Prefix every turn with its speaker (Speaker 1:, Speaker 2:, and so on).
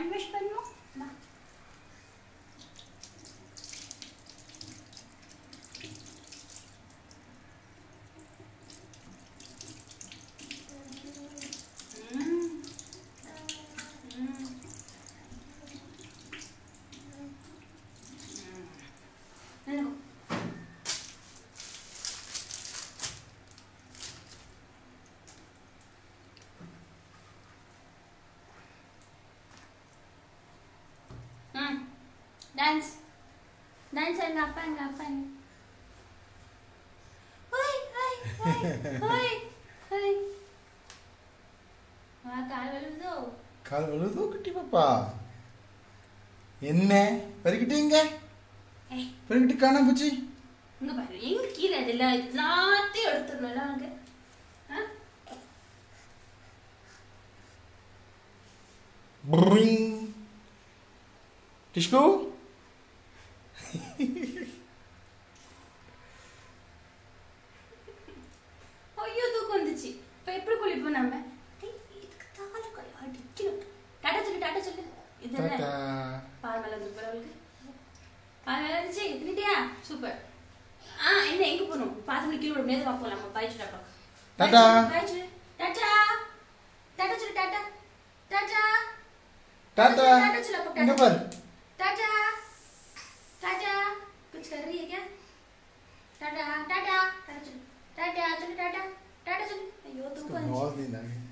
Speaker 1: Hand wash பண்ணுவோம் மா dance dance ngapain ngapain hoi hoi hoi hoi wah
Speaker 2: கால் வலுதோ குட்டி பாப்பா என்ன பறிக்கிட்டீங்க பறிக்கிட்டு காணாம போச்சு
Speaker 1: இங்க பாரு எங்க கீழ இதெல்லாம் எல்லாத்தையும் எடுத்துறணும்ல அங்க
Speaker 2: Bring. Tishku?
Speaker 1: ஐயோ தூக்கு வந்துச்சு இப்போ எப்படி குளிப்போம் நம்ம இதுக்கு தால கை அடிக்கணும் டாடா சொல்லு இதெல்லாம் பால் மேல வந்து பரவலுக்கு பால் மேல வந்துச்சு தின்னிட்டியா சூப்பர் என்ன எங்க போகணும் பாத்து கீழே மேது போலாம் நம்ம பாய் சொல்ல
Speaker 2: டாடா
Speaker 1: பாய் சொல்லு டாடா டாடா சொல்லு டாடா டாடா
Speaker 2: टाटा
Speaker 1: टाटा चला
Speaker 2: इधर पर
Speaker 1: टाटा टाटा कुछ कर रही है क्या टाटा टाटा टाटा चलो टाटा चलो टाटा टाटा चलो अयो तुम
Speaker 2: बहुत दिन आ गए